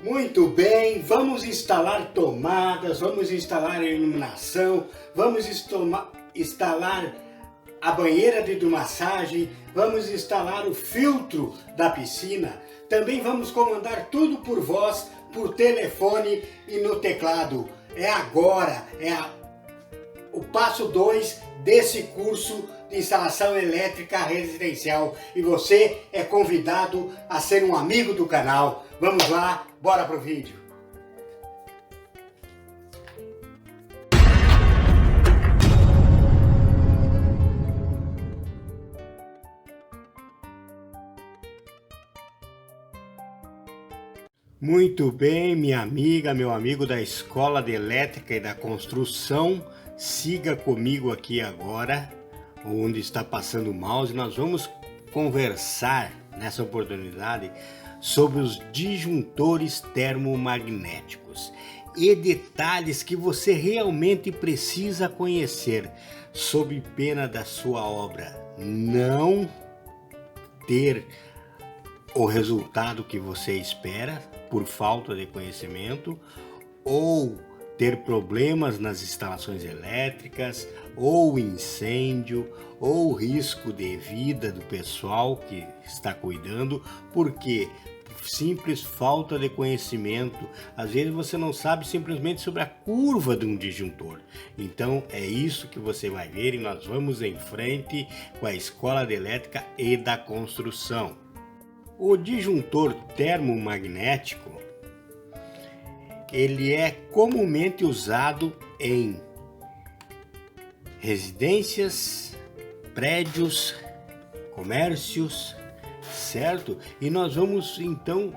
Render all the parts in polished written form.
Muito bem, vamos instalar tomadas, vamos instalar a iluminação, vamos instalar a banheira de hidromassagem, vamos instalar o filtro da piscina. Também vamos comandar tudo por voz, por telefone e no teclado. É agora, o passo 2 desse curso de instalação elétrica residencial. E você é convidado a ser um amigo do canal. Vamos lá, bora pro vídeo. Muito bem, minha amiga, meu amigo da Escola de Elétrica e da Construção, siga comigo aqui agora, onde está passando o mouse. Nós vamos conversar nessa oportunidade sobre os disjuntores termomagnéticos e detalhes que você realmente precisa conhecer, sob pena da sua obra não ter o resultado que você espera por falta de conhecimento, ou ter problemas nas instalações elétricas, ou incêndio, ou risco de vida do pessoal que está cuidando, porque simples falta de conhecimento. Às vezes você não sabe simplesmente sobre a curva de um disjuntor. Então é isso que você vai ver e nós vamos em frente com a Escola de Elétrica e da Construção. O disjuntor termomagnético, ele é comumente usado em residências, prédios, comércios, certo? E nós vamos então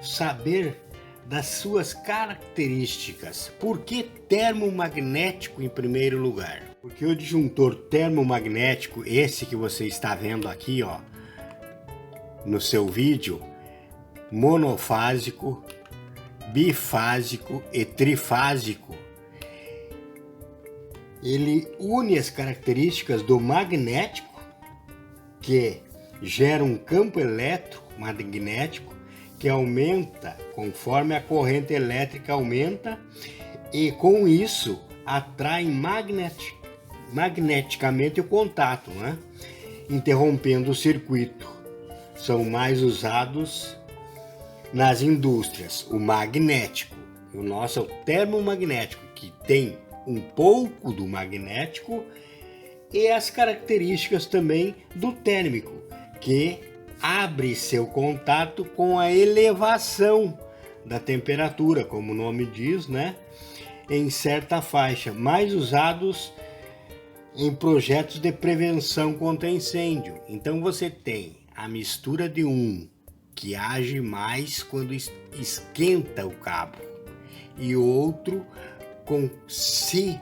saber das suas características. Por que termomagnético em primeiro lugar? Porque o disjuntor termomagnético, esse que você está vendo aqui, ó, no seu vídeo, monofásico, bifásico e trifásico, ele une as características do magnético, que gera um campo eletromagnético que aumenta conforme a corrente elétrica aumenta, e com isso atrai magneticamente o contato, né? Interrompendo o circuito. São mais usados nas indústrias, o magnético. O nosso é o termomagnético, que tem um pouco do magnético e as características também do térmico, que abre seu contato com a elevação da temperatura, como o nome diz, né? Em certa faixa, mais usados em projetos de prevenção contra incêndio. Então você tem a mistura de um que age mais quando esquenta o cabo, e outro se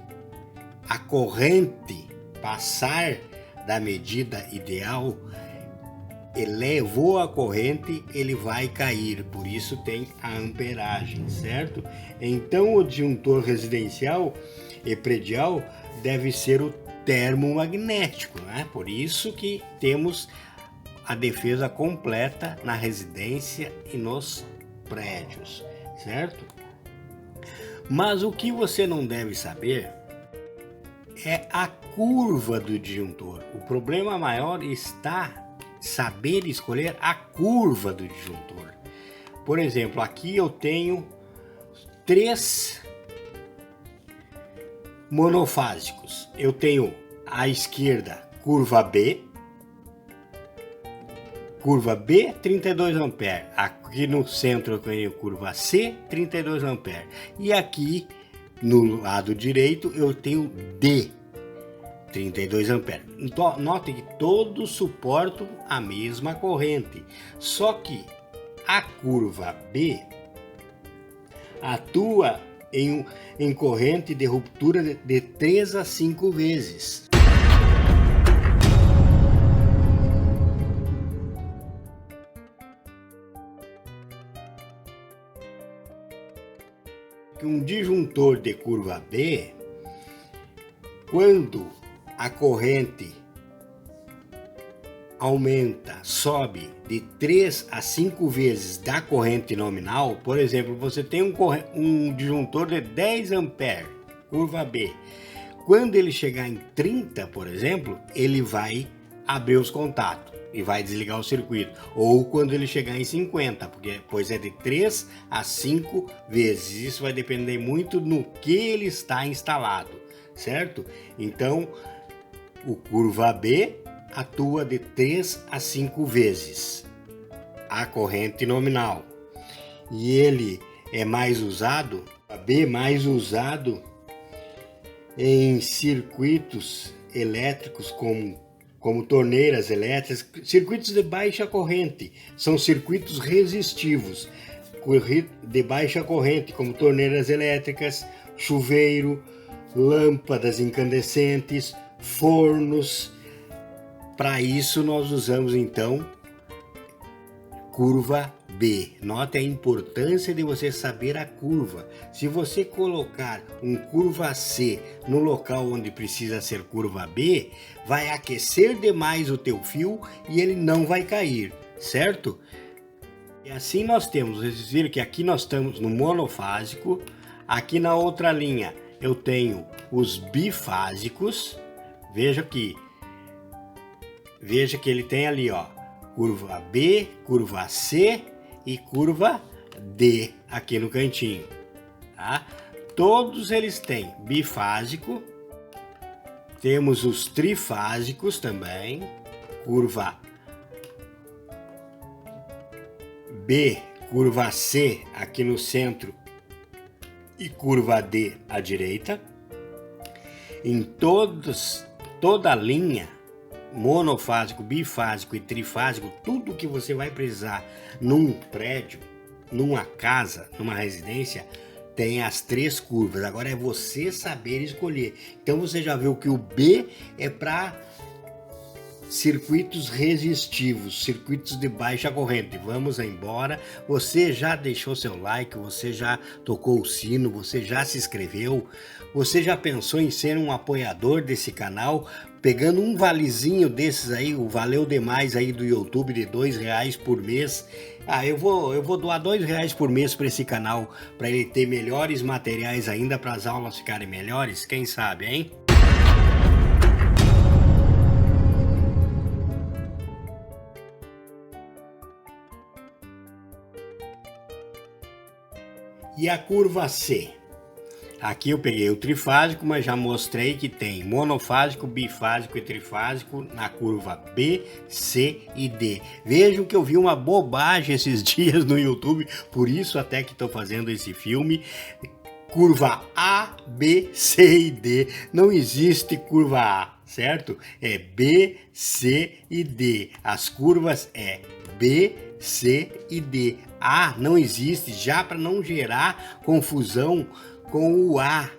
a corrente passar da medida ideal, elevou a corrente, ele vai cair, por isso tem a amperagem, certo? Então o disjuntor residencial e predial deve ser o termomagnético, né? Por isso que temos a defesa completa na residência e nos prédios, certo? Mas o que você não deve saber é a curva do disjuntor. O problema maior está saber escolher a curva do disjuntor. Por exemplo, aqui eu tenho 3 monofásicos. Eu tenho à esquerda curva B, 32 amperes. Aqui no centro eu tenho curva C, 32 amperes. E aqui no lado direito eu tenho D, 32 amperes. Então, note que todos suportam a mesma corrente. Só que a curva B atua em corrente de ruptura de 3 a 5 vezes. Um disjuntor de curva B, quando a corrente aumenta, sobe de 3 a 5 vezes da corrente nominal, por exemplo, você tem um disjuntor de 10 amperes, curva B. Quando ele chegar em 30, por exemplo, ele vai abrir os contatos e vai desligar o circuito. Ou quando ele chegar em 50, pois é de 3 a 5 vezes. Isso vai depender muito no que ele está instalado, certo? Então, o curva B atua de 3 a 5 vezes a corrente nominal. E ele é mais usado, a B mais usado em circuitos elétricos como torneiras elétricas, circuitos de baixa corrente, são circuitos resistivos de baixa corrente, como torneiras elétricas, chuveiro, lâmpadas incandescentes, fornos. Para isso nós usamos então curva B. Note a importância de você saber a curva. Se você colocar um curva C no local onde precisa ser curva B, vai aquecer demais o teu fio e ele não vai cair, certo? E assim nós temos, vocês viram que aqui nós estamos no monofásico, aqui na outra linha eu tenho os bifásicos. Veja que ele tem ali, ó, curva B, curva C e curva D aqui no cantinho, tá? Todos eles têm bifásico, temos os trifásicos também, curva B, curva C aqui no centro e curva D à direita. Em toda a linha, monofásico, bifásico e trifásico, tudo que você vai precisar num prédio, numa casa, numa residência, tem as 3 curvas. Agora é você saber escolher. Então você já viu que o B é para circuitos resistivos, circuitos de baixa corrente. Vamos embora. Você já deixou seu like, você já tocou o sino, você já se inscreveu, você já pensou em ser um apoiador desse canal, pegando um valezinho desses aí, o Valeu Demais aí do YouTube de R$2 por mês. Eu vou doar R$2 por mês para esse canal, para ele ter melhores materiais ainda, para as aulas ficarem melhores, quem sabe, hein? E a curva C? Aqui eu peguei o trifásico, mas já mostrei que tem monofásico, bifásico e trifásico na curva B, C e D. Vejam que eu vi uma bobagem esses dias no YouTube, por isso até que estou fazendo esse filme. Curva A, B, C e D. Não existe curva A, certo? É B, C e D. As curvas é B, C e D. A não existe, já para não gerar confusão com o A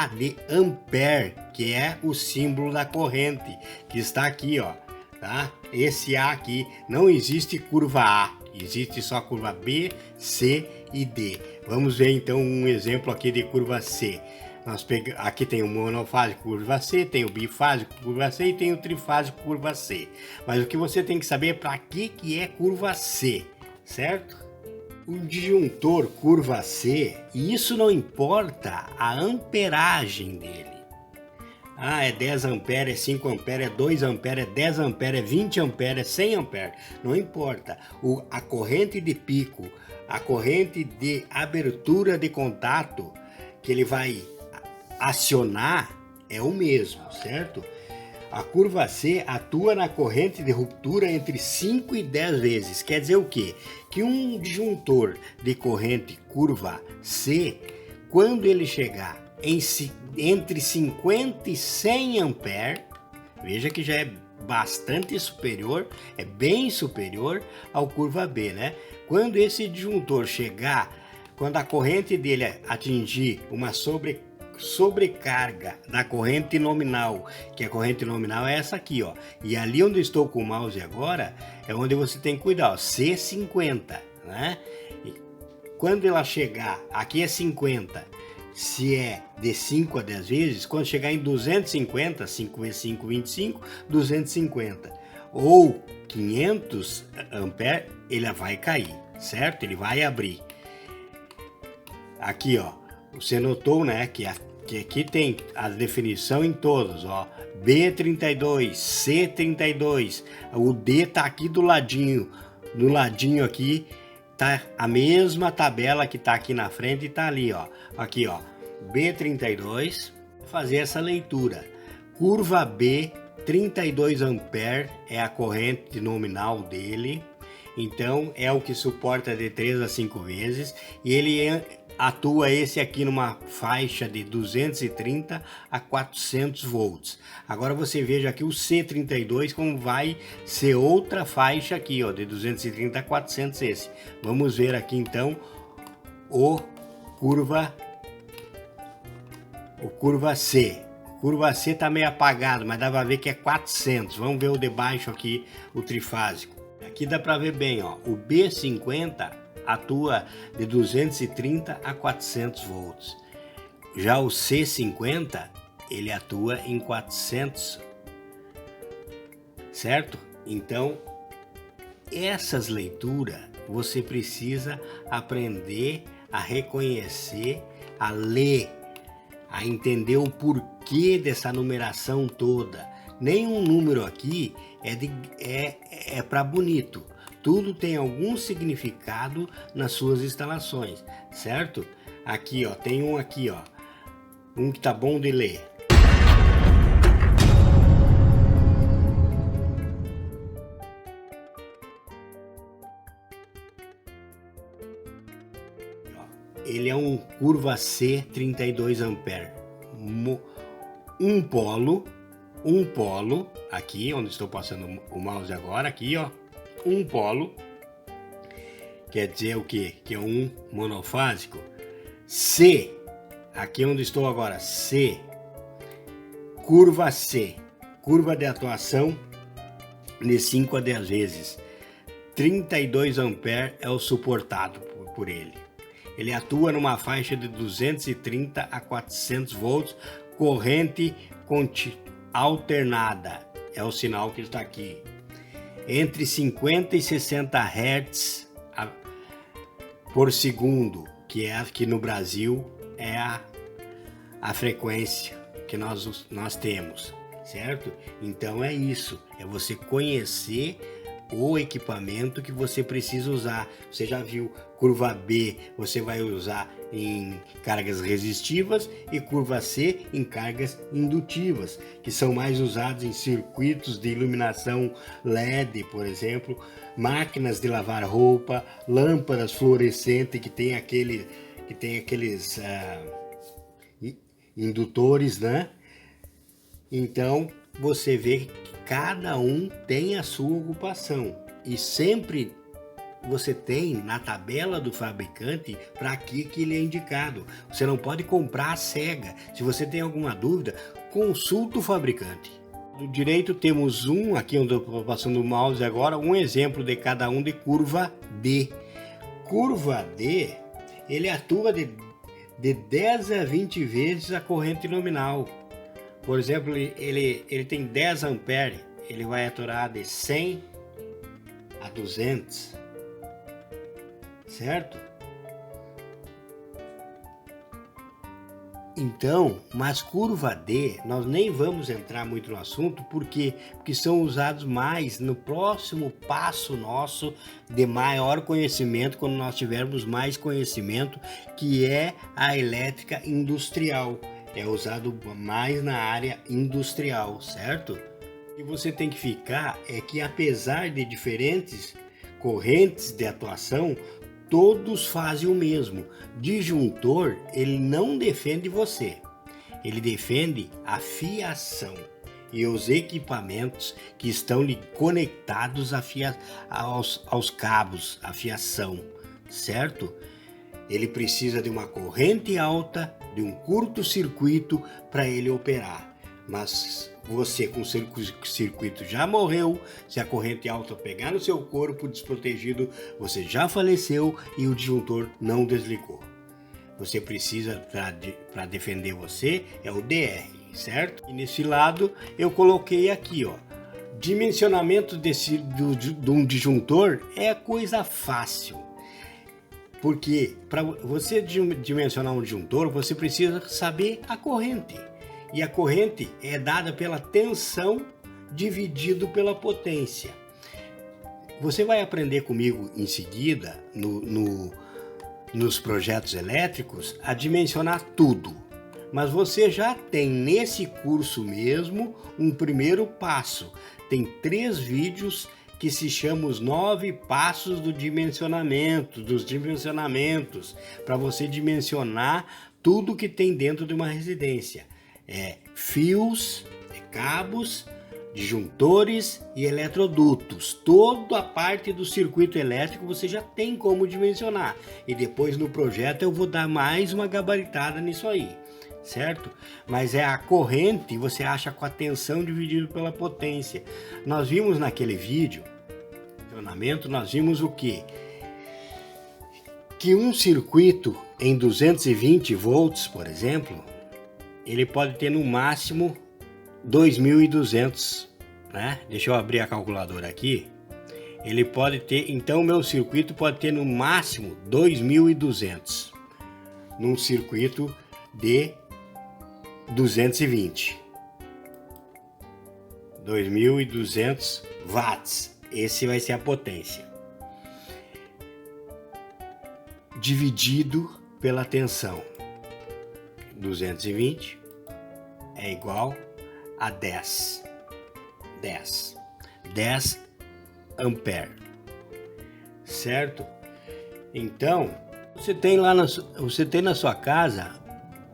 de ampere, que é o símbolo da corrente, que está aqui, ó, tá? Esse A aqui, não existe curva A, existe só curva B, C e D. Vamos ver então um exemplo aqui de curva C. Aqui tem o monofásico curva C, tem o bifásico curva C e tem o trifásico curva C. Mas o que você tem que saber é para que é curva C, certo? O disjuntor curva C, e isso não importa a amperagem dele. É 10 amperes, é 5 amperes, é 2 amperes, é 10 amperes, é 20 amperes, é 100 amperes. Não importa. A corrente de pico, a corrente de abertura de contato que ele vai acionar é o mesmo, certo? A curva C atua na corrente de ruptura entre 5 e 10 vezes. Quer dizer o quê? Que um disjuntor de corrente curva C, quando ele chegar entre 50 e 100 amperes, veja que já é bastante superior, é bem superior ao curva B, né? Quando esse disjuntor chegar, quando a corrente dele atingir uma sobrecarga da corrente nominal, que a corrente nominal é essa aqui, ó. E ali onde eu estou com o mouse agora, é onde você tem que cuidar, ó, C50, né? E quando ela chegar, aqui é 50, se é de 5 a 10 vezes, quando chegar em 250, 5 vezes 5, 25, 250. ou 500 amperes, ele vai cair, certo? Ele vai abrir. Aqui, ó, você notou, né, que aqui tem a definição em todos, ó, B32, C32, o D tá aqui do ladinho, no ladinho aqui tá a mesma tabela que tá aqui na frente e tá ali, ó, aqui, ó, B32, fazer essa leitura, curva B, 32 ampere é a corrente nominal dele, então é o que suporta de 3 a 5 vezes, e ele atua esse aqui numa faixa de 230 a 400 volts. Agora você veja aqui o C32 como vai ser outra faixa aqui, ó, de 230 a 400 esse. Vamos ver aqui então o curva C. Curva C tá meio apagado, mas dá para ver que é 400. Vamos ver o de baixo aqui, o trifásico. Aqui dá para ver bem, ó, o B50 atua de 230 a 400 volts. Já o C50, ele atua em 400, certo? Então, essas leituras você precisa aprender a reconhecer, a ler, a entender o porquê dessa numeração toda. Nenhum número aqui é para bonito. Tudo tem algum significado nas suas instalações, certo? Aqui, ó, tem um aqui, ó, um que tá bom de ler. Ele é um curva C 32 ampere. Um polo, aqui onde estou passando o mouse agora, aqui, ó. Um polo, quer dizer o quê? Que é um monofásico. C, aqui onde estou agora, C, curva de atuação de 5 a 10 vezes. 32 amperes é o suportado por ele. Ele atua numa faixa de 230 a 400 volts, corrente alternada, é o sinal que está aqui. Entre 50 e 60 Hz por segundo, que é aqui no Brasil é a frequência que nós temos, certo? Então é isso, é você conhecer o equipamento que você precisa usar. Você já viu, curva B você vai usar em cargas resistivas e curva C em cargas indutivas, que são mais usados em circuitos de iluminação LED, por exemplo, máquinas de lavar roupa, lâmpadas fluorescentes que tem aqueles indutores, né? Então você vê que cada um tem a sua ocupação e sempre você tem na tabela do fabricante para que ele é indicado. Você não pode comprar a cega. Se você tem alguma dúvida, consulta o fabricante. Do direito temos aqui onde eu estou passando o mouse agora, um exemplo de cada um de curva D. Curva D, ele atua de 10 a 20 vezes a corrente nominal. Por exemplo, ele tem 10 amperes, ele vai atuar de 100 a 200, certo? Então, mas curva D, nós nem vamos entrar muito no assunto, porque são usados mais no próximo passo nosso de maior conhecimento, quando nós tivermos mais conhecimento, que é a elétrica industrial. É usado mais na área industrial, certo? E você tem que ficar é que apesar de diferentes correntes de atuação, todos fazem o mesmo. Disjuntor, ele não defende você, ele defende a fiação e os equipamentos que estão conectados aos cabos, a fiação, certo? Ele precisa de uma corrente alta, de um curto-circuito para ele operar. Mas você com circuito já morreu, se a corrente alta pegar no seu corpo desprotegido, você já faleceu e o disjuntor não desligou. Você precisa, para defender você, é o DR, certo? E nesse lado eu coloquei aqui, ó, Dimensionamento de um disjuntor é coisa fácil. Porque para você dimensionar um disjuntor, você precisa saber a corrente. E a corrente é dada pela tensão dividido pela potência. Você vai aprender comigo em seguida, nos projetos elétricos, a dimensionar tudo. Mas você já tem nesse curso mesmo um primeiro passo. Tem 3 vídeos que se chamam os 9 passos dos dimensionamentos, para você dimensionar tudo que tem dentro de uma residência. Fios, cabos, disjuntores e eletrodutos. Toda a parte do circuito elétrico você já tem como dimensionar. E depois no projeto eu vou dar mais uma gabaritada nisso aí, certo? Mas é a corrente, você acha com a tensão dividido pela potência. Nós vimos naquele vídeo, nós vimos o quê? Que um circuito em 220 volts, por exemplo, ele pode ter no máximo 2.200, né? Deixa eu abrir a calculadora aqui. Ele pode ter, então meu circuito pode ter no máximo 2.200 num circuito de 220. 2.200 watts. Esse vai ser a potência. Dividido pela tensão. 220 é igual a 10 ampere, certo? Então, você tem na sua casa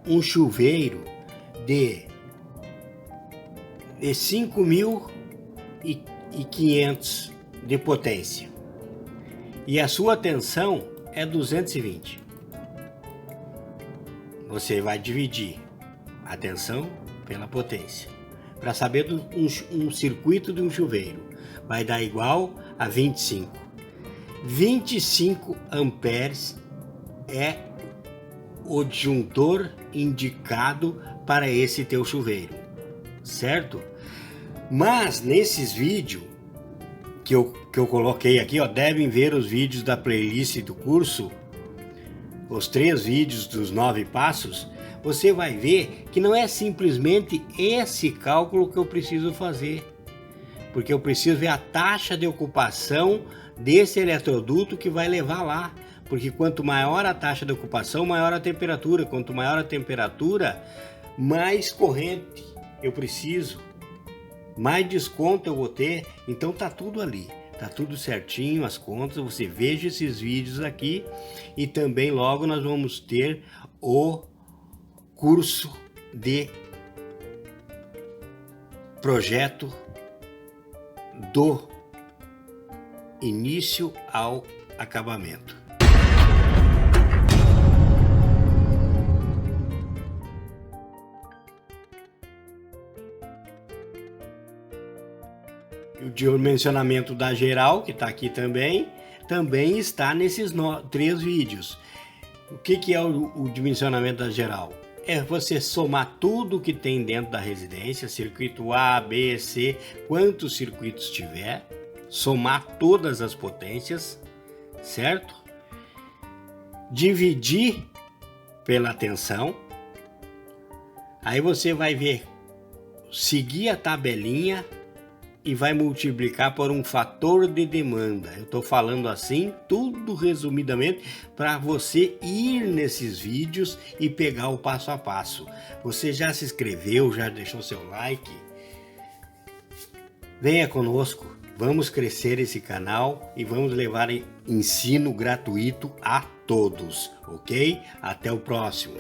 um chuveiro de 5.500 de potência e a sua tensão é 220. Você vai dividir a tensão pela potência para saber um circuito de um chuveiro. Vai dar igual a 25. 25 amperes é o disjuntor indicado para esse teu chuveiro, certo? Mas nesses vídeos que eu coloquei aqui, devem ver os vídeos da playlist do curso, os 3 vídeos dos 9 passos, você vai ver que não é simplesmente esse cálculo que eu preciso fazer, porque eu preciso ver a taxa de ocupação desse eletroduto que vai levar lá, porque quanto maior a taxa de ocupação, maior a temperatura, quanto maior a temperatura, mais corrente eu preciso, mais desconto eu vou ter. Então tá tudo ali, tá tudo certinho, as contas, você veja esses vídeos aqui, e também logo nós vamos ter o curso de projeto do início ao acabamento. O dimensionamento da geral, que está aqui também está nesses 3 vídeos. O que é o dimensionamento da geral? É você somar tudo que tem dentro da residência, circuito A, B, C, quantos circuitos tiver, somar todas as potências, certo? Dividir pela tensão. Aí você vai ver, seguir a tabelinha e vai multiplicar por um fator de demanda. Eu estou falando assim, tudo resumidamente, para você ir nesses vídeos e pegar o passo a passo. Você já se inscreveu, já deixou seu like? Venha conosco, vamos crescer esse canal e vamos levar ensino gratuito a todos, ok? Até o próximo.